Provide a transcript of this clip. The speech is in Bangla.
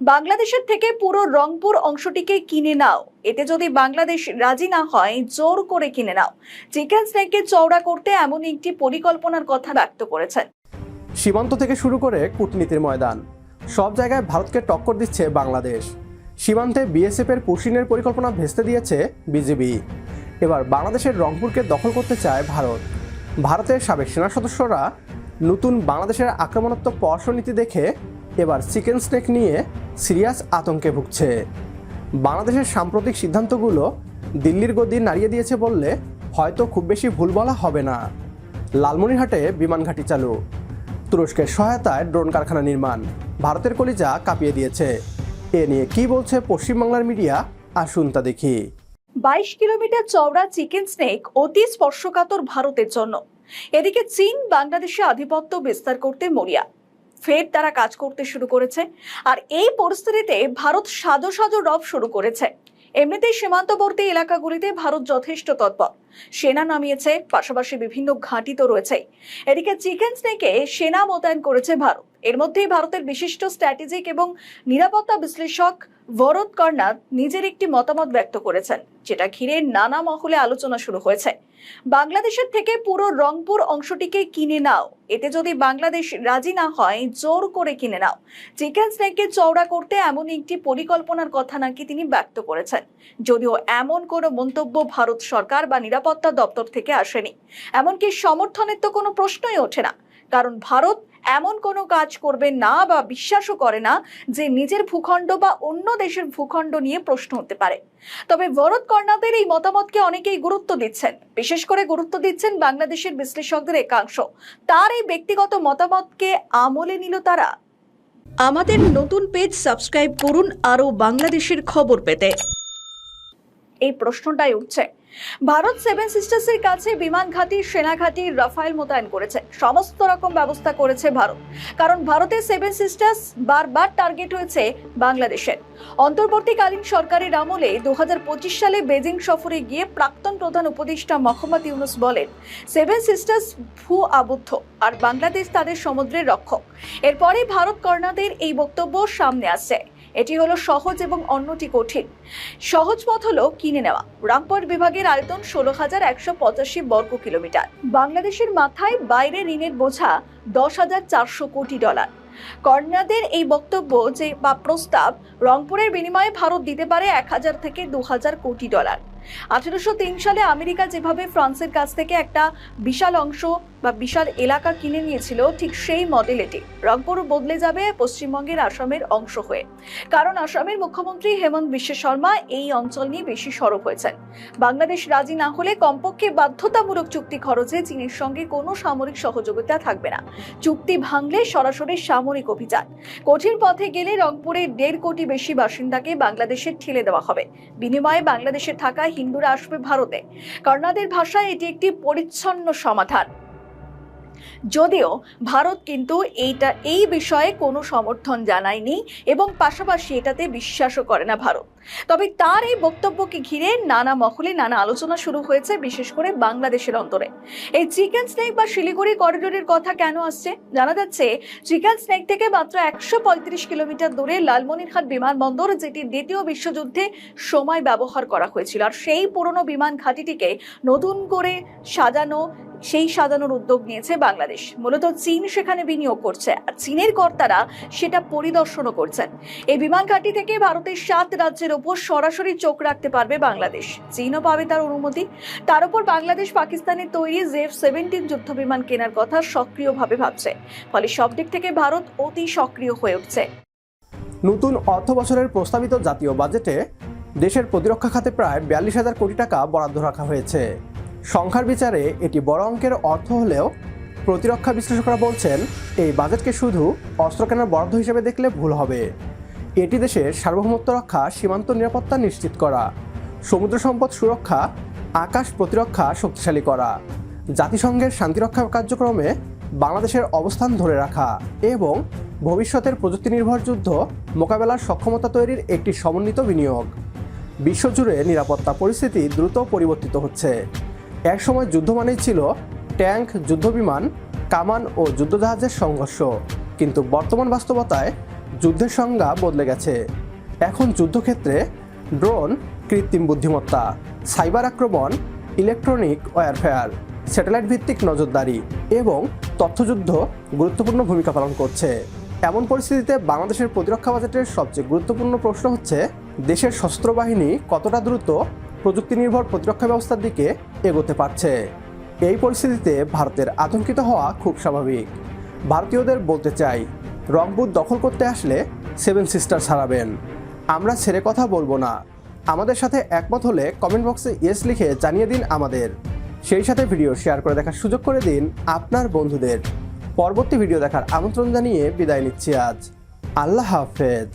বাংলাদেশের থেকে পুরো রংপুর অংশটিকে কিনে নাও, এতে যদি বাংলাদেশ রাজি না হয় জোর করে কিনে নাও। চিকেন স্নেককে চওড়া করতে এমন একটি পরিকল্পনার কথা ব্যক্ত করেছেন। সীমান্ত থেকে শুরু করে কূটনীতির ময়দান, সব জায়গায় ভারতকে টক্কর দিচ্ছে বাংলাদেশ। সীমান্তে বিএসএফের পুশিনের পরিকল্পনা ভেস্তে দিয়েছে বিজিবি। এবার বাংলাদেশের রংপুরকে দখল করতে চায় ভারত। ভারতের সাবেক সেনা সদস্যরা নতুন বাংলাদেশের আক্রমণাত্মক পররাষ্ট্রনীতি দেখে এবার চিকেন স্নেক নিয়ে সিরিয়াস আতঙ্কে ভুগছে। বাংলাদেশের সাম্প্রতিক সিদ্ধান্তগুলো দিল্লির গদি নাড়িয়ে দিয়েছে বললে হয়তো খুব বেশি ভুল বলা হবে না। লালমনিরহাটে বিমান ঘাঁটি চালু, তুরস্কের সহায়তায় ড্রোন কারখানা নির্মাণ ভারতের কলিজা কাঁপিয়ে দিয়েছে। এ নিয়ে কি বলছে পশ্চিমবাংলার মিডিয়া, আসুন তা দেখি। 22 কিলোমিটার চওড়া চিকেন স্নেক অতি স্পর্শকাতর ভারতের জন্য। এদিকে চীন বাংলাদেশে আধিপত্য বিস্তার করতে মরিয়া, ফের তারা কাজ করতে শুরু করেছে। আর এই পরিস্থিতিতে ভারত সাজো সাজো রব শুরু করেছে। এমনিতেই সীমান্তবর্তী এলাকাগুলিতে ভারত যথেষ্ট তৎপর, সেনা নামিয়েছে, পাশাপাশি বিভিন্ন ঘাঁটি তো রয়েছে। এদিকে চিকেন স্নেকে সেনা মোতায়েন করেছে ভারত। এর মধ্যেই ভারতের বিশিষ্ট স্ট্র্যাটেজিক এবং নিরাপত্তা বিশ্লেষক ভরত কর্নাদ নিজের একটি মতামত ব্যক্ত করেছেন, যেটা ঘিরে নানা মহলে আলোচনা শুরু হয়েছে। বাংলাদেশের থেকে পুরো রংপুর অংশটিকে কিনে নাও, এতে যদি বাংলাদেশ রাজি না হয় জোর করে কিনে নাও। চিকেন স্নেককে চওড়া করতে এমন একটি পরিকল্পনার কথা নাকি তিনি ব্যক্ত করেছেন, যদিও এমন কোনো মন্তব্য ভারত সরকার বা নিরাপত্তা দপ্তর থেকে আসেনি। এমনকি সমর্থনের তো কোনো প্রশ্নই ওঠে না, কারণ ভারত এমন কোনো কাজ করবে না বা বিশ্বাসও করে না যে নিজের ভূখণ্ড বা অন্য দেশের ভূখণ্ড নিয়ে প্রশ্ন হতে পারে। তবে ভরত কর্নাদের এই মতামতকে অনেকেই গুরুত্ব দিচ্ছেন, বিশেষ করে গুরুত্ব দিচ্ছেন বাংলাদেশের বিশ্লেষকদের একাংশ। তার এই ব্যক্তিগত মতামতকে আমলে নিল তারা। আমাদের নতুন পেজ সাবস্ক্রাইব করুন আরও বাংলাদেশের খবর পেতে। এই প্রশ্নটাই উঠছে, ভারত সেভেন সিস্টার্সের কাছে বিমান ঘাঁটি, সেনা ঘাঁটি, রাফায়েল মোতায়েন করেছে, সমস্ত রকম ব্যবস্থা করেছে ভারত। কারণ ভারতের সেভেন সিস্টার্স বারবার টার্গেট হয়েছে বাংলাদেশের। অন্তর্বর্তীকালীন সরকারের আমলে 2025 সালে বেজিং সফরে গিয়ে প্রাক্তন প্রধান উপদেষ্টা মোহাম্মদ ইউনুস বলেন, সেভেন সিস্টার্স ভূ আবদ্ধ আর বাংলাদেশ তাদের সমুদ্রের রক্ষক। এরপরে ভারত কর্নাদের এই বক্তব্য সামনে আসছে। এটি হলো সহজ এবং অন্যটি কঠিন। সহজ পথ হলো কিনে নেওয়া। রংপুর বিভাগের আয়তন 16,185 বর্গ কিলোমিটার। বাংলাদেশের মাথায় বাইরে ঋণের বোঝা $10,400 কোটি। কর্নাদের এই বক্তব্য যে বা প্রস্তাব, রংপুরের বিনিময়ে ভারত দিতে পারে 1,000 থেকে 2,000 কোটি। 1803 সালে আমেরিকা যেভাবে ফ্রান্সের কাছ থেকে একটা বিশাল অংশ বা বিশাল এলাকা কিনে নিয়েছিল, ঠিক সেই মডেল এটি। রংপুর বদলে যাবে পশ্চিমবঙ্গের আসামের অংশ হয়ে, কারণ আসামের মুখ্যমন্ত্রী হেমন্ত বিশ্ব শর্মা এই অঞ্চল নিয়ে বেশি সরব হয়েছেন। বাংলাদেশ রাজি না হলে কমপক্ষে বাধ্যতামূলক চুক্তি খরচে চীনের সঙ্গে কোনো সামরিক সহযোগিতা থাকবে না। চুক্তি ভাঙলে সরাসরি সামরিক অভিযান। কঠিন পথে গেলে রংপুরের 1.5 কোটি বেশি বাসিন্দাকে বাংলাদেশে ঠেলে দেওয়া হবে। বিনিময়ে বাংলাদেশে থাকা হিন্দুরা আসবে ভারতে। কর্নাদের ভাষায় এটি একটি পরিচ্ছন্ন সমাধান। যদিও ভারত কিন্তু এই বিষয়ে কোনো সমর্থন জানায়নি এবং পাশাপাশি এটাতে বিশ্বাসও করে না ভারত। তবে তার এই বক্তব্যকে ঘিরে নানা মহলে নানা আলোচনা শুরু হয়েছে, বিশেষ করে বাংলাদেশের অন্তরে। এই চিকেন স্নেক বা শিলিগুড়ি করিডোরের কথা কেন আসছে? জানা যাচ্ছে, চিকেন স্নেক থেকে মাত্র 135 কিলোমিটার দূরে লালমনিরহাট বিমানবন্দর, যেটি দ্বিতীয় বিশ্বযুদ্ধে সময় ব্যবহার করা হয়েছিল। আর সেই পুরনো বিমান ঘাঁটিটিকে নতুন করে সাজানোর উদ্যোগ নিয়েছে বাংলাদেশ। মূলত চীন সেখানে বিনিয়োগ করছে, আর চীনের কর্তারা সেটা পরিদর্শনও করছেন। এই বিমান ঘাঁটি থেকে ভারতের 7 রাজ্যের উপর সরাসরি চোখ রাখতে পারবে বাংলাদেশ। চীনও পাবে তার অনুমতি। তার উপর বাংলাদেশ পাকিস্তানের তৈরি F-17 যুদ্ধ বিমান কেনার কথা সক্রিয়ভাবে ভাবছে। ফলে সব দিক থেকে ভারত অতি সক্রিয় হয়ে উঠছে। নতুন অর্থ বছরের প্রস্তাবিত জাতীয় বাজেটে দেশের প্রতিরক্ষা খাতে প্রায় 42,000 কোটি টাকা বরাদ্দ রাখা হয়েছে। সংখ্যার বিচারে এটি বড় অঙ্কের অর্থ হলেও প্রতিরক্ষা বিশ্লেষকরা বলছেন, এই বাজেটকে শুধু অস্ত্র কেনার বরাদ্দ হিসেবে দেখলে ভুল হবে। এটি দেশের সার্বভৌমত্ব রক্ষা, সীমান্ত নিরাপত্তা নিশ্চিত করা, সমুদ্র সম্পদ সুরক্ষা, আকাশ প্রতিরক্ষা শক্তিশালী করা, জাতিসংঘের শান্তিরক্ষা কার্যক্রমে বাংলাদেশের অবস্থান ধরে রাখা এবং ভবিষ্যতের প্রযুক্তি নির্ভর যুদ্ধ মোকাবেলার সক্ষমতা তৈরির একটি সমন্বিত বিনিয়োগ। বিশ্বজুড়ে নিরাপত্তা পরিস্থিতি দ্রুত পরিবর্তিত হচ্ছে। একসময় যুদ্ধ মানেই ছিল ট্যাঙ্ক, যুদ্ধবিমান, কামান ও যুদ্ধজাহাজের সংঘর্ষ, কিন্তু বর্তমান বাস্তবতায় যুদ্ধের সংজ্ঞা বদলে গেছে। এখন যুদ্ধক্ষেত্রে ড্রোন, কৃত্রিম বুদ্ধিমত্তা, সাইবার আক্রমণ, ইলেকট্রনিক ওয়্যারফেয়ার, স্যাটেলাইট ভিত্তিক নজরদারি এবং তথ্যযুদ্ধ গুরুত্বপূর্ণ ভূমিকা পালন করছে। এমন পরিস্থিতিতে বাংলাদেশের প্রতিরক্ষা বাজেটের সবচেয়ে গুরুত্বপূর্ণ প্রশ্ন হচ্ছে, দেশের সশস্ত্র বাহিনী কতটা দ্রুত প্রযুক্তি নির্ভর প্রতিরক্ষা ব্যবস্থার দিকে এগোতে পারছে। এই পরিস্থিতিতে ভারতের আতঙ্কিত হওয়া খুব স্বাভাবিক। ভারতীয়দের বলতে চাই, রংপুর দখল করতে আসলে সেভেন সিস্টার্স হারাবেন। আমরা ছেড়ে কথা বলবো না। আমাদের সাথে একমত হলে কমেন্ট বক্সে ইয়েস লিখে জানিয়ে দিন আমাদের। সেই সাথে ভিডিও শেয়ার করে দেখার সুযোগ করে দিন আপনার বন্ধুদের। পরবর্তী ভিডিও দেখার আমন্ত্রণ জানিয়ে বিদায় নিচ্ছি আজ। আল্লাহ হাফেজ।